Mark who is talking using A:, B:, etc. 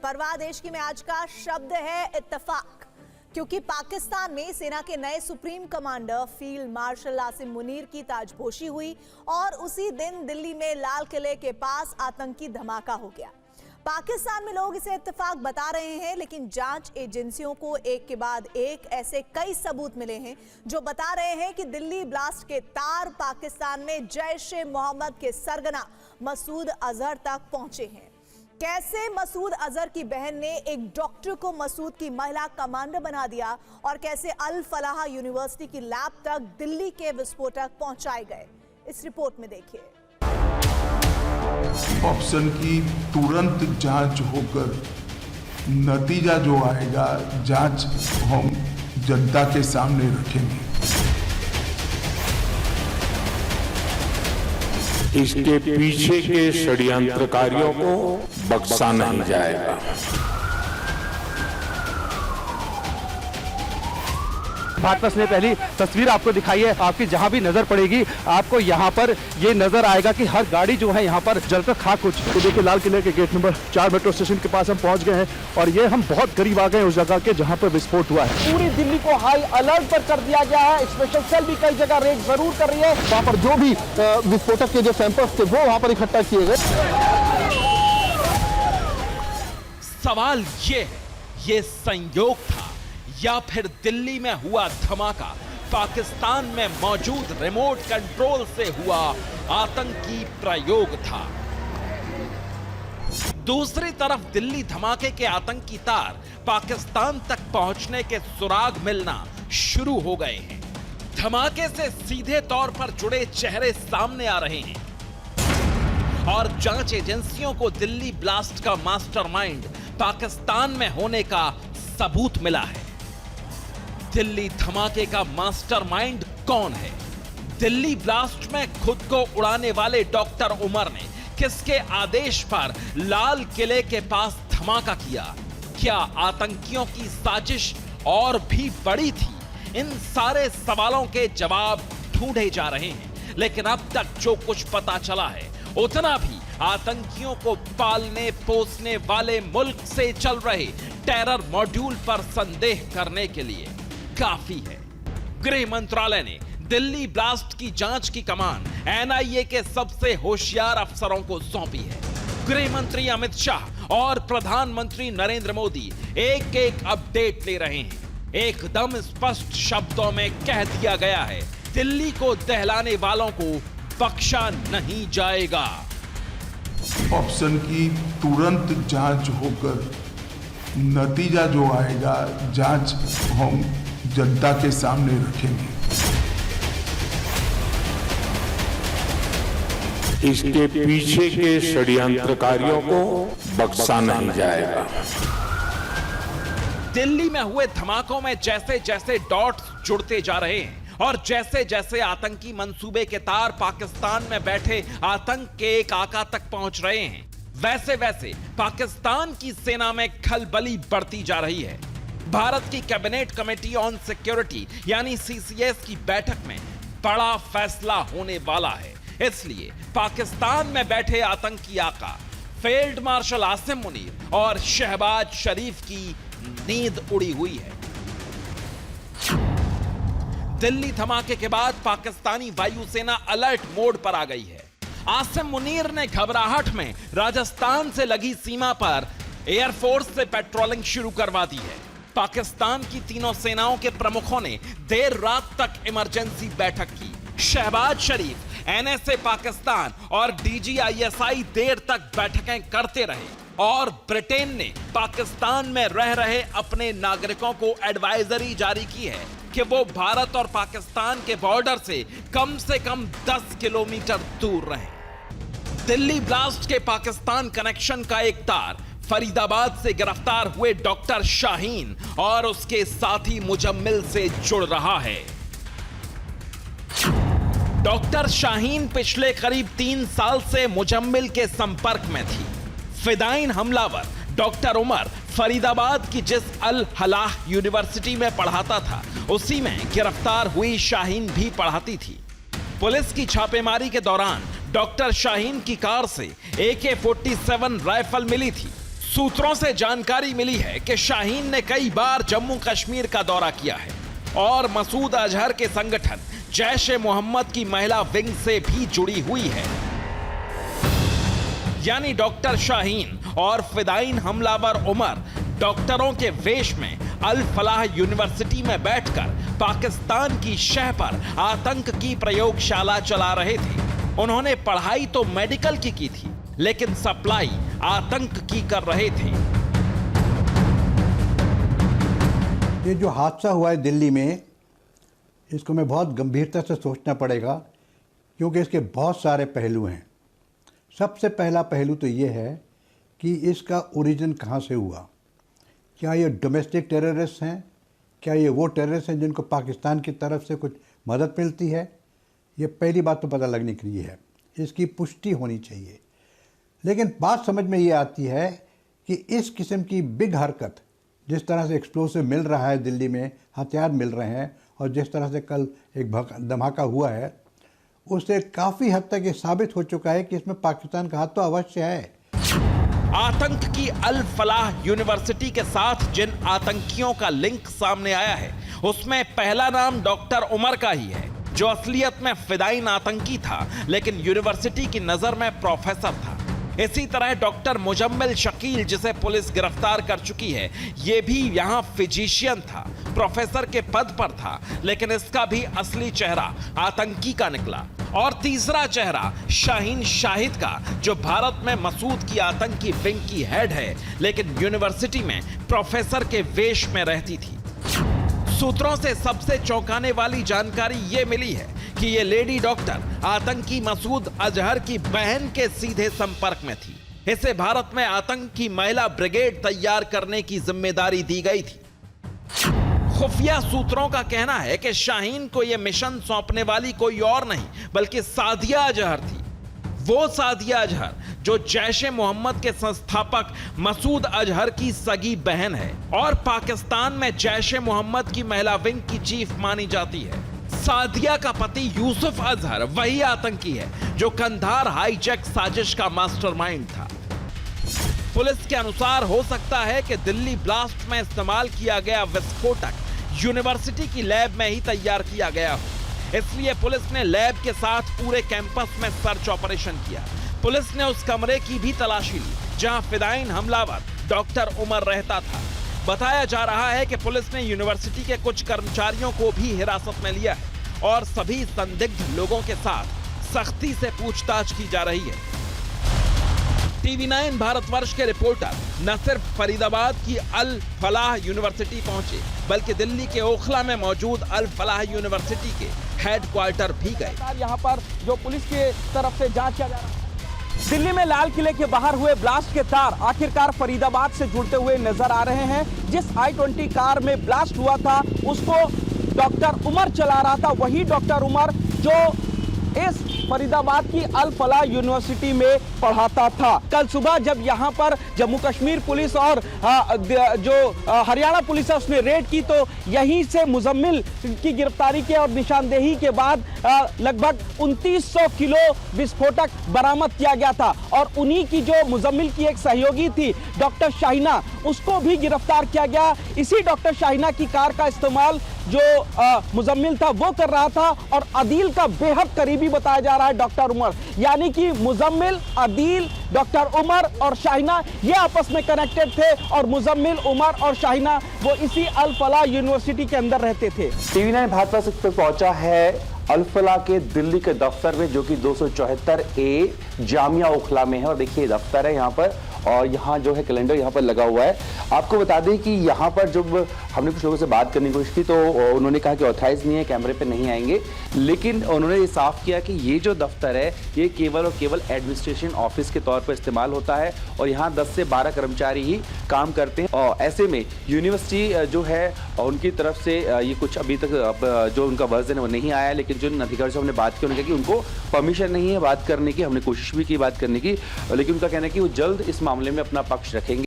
A: परवाह देश की में आज का शब्द है इत्तेफाक, क्योंकि पाकिस्तान में सेना के नए supreme commander field marshal Asim Munir की ताजपोशी हुई और उसी दिन दिल्ली में लाल किले के पास आतंकी धमाका हो गया। पाकिस्तान में लोग इसे इत्तेफाक बता रहे हैं, लेकिन जांच एजेंसियों को एक के बाद एक ऐसे कई सबूत मिले हैं जो बता रहे हैं कि दिल्ली ब्लास्ट के तार पाकिस्तान में जैश-ए-मोहम्मद के सरगना मसूद अजहर तक पहुंचे हैं। कैसे मसूद अजहर की बहन ने एक डॉक्टर को मसूद की महिला कमांडर बना दिया और कैसे अल फलाह यूनिवर्सिटी की लैब तक दिल्ली के विस्फोटक पहुंचाए गए, इस रिपोर्ट में देखिए।
B: ऑप्शन की तुरंत जांच होकर नतीजा जो आएगा, जांच हम जनता के सामने रखेंगे।
C: इसके पीछे के षड्यंत्रकारियों को बख्शा नहीं जाएगा।
D: भाजपा ने पहली तस्वीर आपको दिखाई है। आपकी जहां भी नजर पड़ेगी आपको यहां पर ये नजर आएगा कि हर गाड़ी जो है यहां पर जलकर खाक हो चुकी है। देखिए लाल किले के गेट नंबर 4 मेट्रो स्टेशन के पास हम पहुंच गए हैं और ये हम बहुत करीब आ गए हैं उस जगह के जहां पर विस्फोट हुआ है।
E: पूरी दिल्ली को हाई अलर्ट पर कर दिया गया है। स्पेशल सेल भी कई जगह रेड जरूर कर रही है।
D: वहां पर जो भी विस्फोटक के जो सैंपल्स थे वो वहां पर इकट्ठा किए गए।
F: सवाल ये संयोग था या फिर दिल्ली में हुआ धमाका पाकिस्तान में मौजूद रिमोट कंट्रोल से हुआ आतंकी प्रयोग था। दूसरी तरफ दिल्ली धमाके के आतंकी तार पाकिस्तान तक पहुंचने के सुराग मिलना शुरू हो गए हैं। धमाके से सीधे तौर पर जुड़े चेहरे सामने आ रहे हैं और जांच एजेंसियों को दिल्ली ब्लास्ट का मास्टरमाइंड पाकिस्तान में होने का सबूत मिला है। दिल्ली धमाके का मास्टरमाइंड कौन है? दिल्ली ब्लास्ट में खुद को उड़ाने वाले डॉक्टर उमर ने किसके आदेश पर लाल किले के पास धमाका किया? क्या आतंकियों की साजिश और भी बड़ी थी? इन सारे सवालों के जवाब ढूंढे जा रहे हैं, लेकिन अब तक जो कुछ पता चला है उतना भी आतंकियों को पालने पोसने वाले मुल्क से चल रहे टेरर मॉड्यूल पर संदेह करने के लिए काफी है। गृह मंत्रालय ने दिल्ली ब्लास्ट की जांच की कमान एनआईए के सबसे होशियार अफसरों को सौंपी है। गृह मंत्री अमित शाह और प्रधानमंत्री नरेंद्र मोदी एक एक अपडेट ले रहे हैं। एकदम स्पष्ट शब्दों में कह दिया गया है, दिल्ली को दहलाने वालों को बख्शा नहीं जाएगा।
B: ऑप्शन की तुरंत जांच होकर नतीजा जो आएगा, जांच हम जनता के सामने रखेंगे।
C: इसके पीछे के षड्यंत्रकारियों को बख्शा नहीं जाएगा।
F: दिल्ली में हुए धमाकों में जैसे जैसे डॉट्स जुड़ते जा रहे हैं और जैसे जैसे आतंकी मंसूबे के तार पाकिस्तान में बैठे आतंक के एक आका तक पहुंच रहे हैं, वैसे वैसे पाकिस्तान की सेना में खलबली बढ़ती जा रही है। भारत की कैबिनेट कमेटी ऑन सिक्योरिटी यानी सीसीएस की बैठक में बड़ा फैसला होने वाला है। इसलिए पाकिस्तान में बैठे आतंकी आका फील्ड मार्शल आसिम मुनीर और शहबाज शरीफ की नींद उड़ी हुई है। दिल्ली धमाके के बाद पाकिस्तानी वायुसेना अलर्ट मोड पर आ गई है। आसिम मुनीर ने घबराहट में राजस्थान से लगी सीमा पर एयरफोर्स से पेट्रोलिंग शुरू करवा दी है। पाकिस्तान की तीनों सेनाओं के प्रमुखों ने देर रात तक इमरजेंसी बैठक की। शहबाज शरीफ, एनएसए पाकिस्तान और डीजीआईएसआई देर तक बैठकें करते रहे और ब्रिटेन ने पाकिस्तान में रह रहे अपने नागरिकों को एडवाइजरी जारी की है कि वो भारत और पाकिस्तान के बॉर्डर से कम 10 किलोमीटर दूर रहें। दिल्ली ब्लास्ट के पाकिस्तान कनेक्शन का एक तार फरीदाबाद से गिरफ्तार हुए डॉक्टर शाहीन और उसके साथी मुजम्मिल से जुड़ रहा है। डॉक्टर शाहीन पिछले करीब 3 साल से मुजम्मिल के संपर्क में थी। फिदाइन हमलावर डॉक्टर उमर फरीदाबाद की जिस अल फलाह यूनिवर्सिटी में पढ़ाता था, उसी में गिरफ्तार हुई शाहीन भी पढ़ाती थी। पुलिस की छापेमारी के दौरान डॉक्टर शाहीन की कार से AK-47 राइफल मिली थी। सूत्रों से जानकारी मिली है कि शाहीन ने कई बार जम्मू कश्मीर का दौरा किया है और मसूद अजहर के संगठन जैश-ए-मोहम्मद की महिला विंग से भी जुड़ी हुई है। यानी डॉक्टर शाहीन और फिदाइन हमलावर उमर डॉक्टरों के वेश में अल फलाह यूनिवर्सिटी में बैठकर पाकिस्तान की शह पर आतंक की प्रयोगशाला चला रहे थे। उन्होंने पढ़ाई तो मेडिकल की थी, लेकिन सप्लाई आतंक की कर रहे थे।
G: ये जो हादसा हुआ है दिल्ली में, इसको मैं बहुत गंभीरता से सोचना पड़ेगा, क्योंकि इसके बहुत सारे पहलू हैं। सबसे पहला पहलू तो ये है कि इसका ओरिजिन कहाँ से हुआ। क्या ये डोमेस्टिक टेररिस्ट हैं? क्या ये वो टेररिस्ट हैं जिनको पाकिस्तान की तरफ से कुछ मदद मिलती है? ये पहली बात तो पता लगने के लिए है, इसकी पुष्टि होनी चाहिए। लेकिन बात समझ में ये आती है कि इस किस्म की बिग हरकत, जिस तरह से एक्सप्लोसिव मिल रहा है दिल्ली में, हथियार मिल रहे हैं, और जिस तरह से कल एक धमाका हुआ है, उससे काफ़ी हद तक ये साबित हो चुका है कि इसमें पाकिस्तान का हाथ तो अवश्य है।
F: आतंक की अल फलाह यूनिवर्सिटी के साथ जिन आतंकियों का लिंक सामने आया है, उसमें पहला नाम डॉक्टर उमर का ही है, जो असलियत में फिदाइन आतंकी था, लेकिन यूनिवर्सिटी की नजर में प्रोफेसर था। इसी तरह डॉक्टर मुजम्मिल शकील, जिसे पुलिस गिरफ्तार कर चुकी है, ये भी यहाँ फिजिशियन था, प्रोफेसर के पद पर था, लेकिन इसका भी असली चेहरा आतंकी का निकला। और तीसरा चेहरा शाहीन शाहिद का, जो भारत में मसूद की आतंकी विंग की हेड है, लेकिन यूनिवर्सिटी में प्रोफेसर के वेश में रहती थी। सूत्रों से सबसे चौंकाने वाली जानकारी ये मिली है कि ये लेडी डॉक्टर आतंकी मसूद अजहर की बहन के सीधे संपर्क में थी। इसे भारत में आतंक की महिला ब्रिगेड तैयार करने की जिम्मेदारी दी गई थी। खुफिया सूत्रों का कहना है कि शाहीन को यह मिशन सौंपने वाली कोई और नहीं बल्कि सादिया अजहर थी। वो सादिया अजहर जो जैश-ए-मोहम्मद के संस्थापक मसूद अजहर की सगी बहन है और पाकिस्तान में जैश-ए-मोहम्मद की महिला विंग की चीफ मानी जाती है। सादिया का पति यूसुफ अजहर वही आतंकी है जो कंधार हाईजैक साजिश का मास्टरमाइंड था। पुलिस के अनुसार हो सकता है कि दिल्ली ब्लास्ट में इस्तेमाल किया गया विस्फोटक यूनिवर्सिटी की लैब में ही तैयार किया गया हो। इसलिए पुलिस ने लैब के साथ पूरे कैंपस में सर्च ऑपरेशन किया। पुलिस ने उस कमरे की भी तलाशी ली जहां फिदाइन हमलावर डॉक्टर उमर रहता था। बताया जा रहा है कि पुलिस ने यूनिवर्सिटी के कुछ कर्मचारियों को भी हिरासत में लिया है और सभी संदिग्ध लोगों के साथ सख्ती से पूछताछ की जा रही है। TV9 भारतवर्ष के रिपोर्टर न सिर्फ फरीदाबाद की अल फलाह यूनिवर्सिटी पहुंचे, बल्कि दिल्ली के ओखला में मौजूद अल फलाह यूनिवर्सिटी के हेडक्वार्टर भी गए।
E: यहाँ पर जो पुलिस के तरफ से जांच किया जा रहा है। दिल्ली में लाल किले के बाहर हुए ब्लास्ट के तार आखिरकार फरीदाबाद से जुड़ते हुए नजर आ रहे हैं। जिस I-20 कार में ब्लास्ट हुआ था उसको डॉक्टर उमर चला रहा था, वही डॉक्टर उमर जो इस फरीदाबाद की अल फलाह यूनिवर्सिटी में पढ़ाता था। कल सुबह जब यहां पर जम्मू कश्मीर पुलिस और जो हरियाणा पुलिस है उसने रेड की, तो यहीं से मुजम्मिल की गिरफ्तारी के और निशानदेही के बाद लगभग 2900 किलो विस्फोटक बरामद किया गया था। और उन्हीं की जो मुजम्मिल की एक सहयोगी थी डॉक्टर शाहीना, उसको भी गिरफ्तार किया गया। इसी डॉक्टर शाहीना की कार का इस्तेमाल जो मुजम्मिल था वो कर रहा था और अदील का बेहद करीबी बताया जा रहा है डॉक्टर उमर। यानी कि मुजम्मिल, अदील, डॉक्टर उमर और शाहीना ये आपस में कनेक्टेड थे और मुजम्मिल, उमर और शाहीना वो इसी अल फलाह यूनिवर्सिटी के अंदर रहते थे।
H: TV9 भारतवर्ष तक पहुंचा है अल फलाह के दिल्ली के दफ्तर में, जो कि 274A जामिया ओखला में है। और देखिए दफ्तर है यहाँ पर और यहाँ जो है कैलेंडर यहाँ पर लगा हुआ है। आपको बता दें कि यहाँ पर जब हमने कुछ लोगों से बात करने की कोशिश की तो उन्होंने कहा कि ऑथराइज नहीं है, कैमरे पे नहीं आएंगे। लेकिन उन्होंने ये साफ किया कि ये जो दफ्तर है ये केवल और केवल एडमिनिस्ट्रेशन ऑफिस के तौर पर इस्तेमाल होता है और यहाँ 10 से 12 कर्मचारी ही काम करते हैं। और ऐसे में यूनिवर्सिटी जो है उनकी तरफ से ये कुछ अभी तक जो उनका वर्जन है वो नहीं आया है। लेकिन जो अधिकारी से हमने बात की उन्होंने कहा कि उनको परमिशन नहीं है बात करने की। हमने कोशिश भी की बात करने की, लेकिन उनका कहना है कि वो जल्द इस मामले में अपना पक्ष रखेंगे।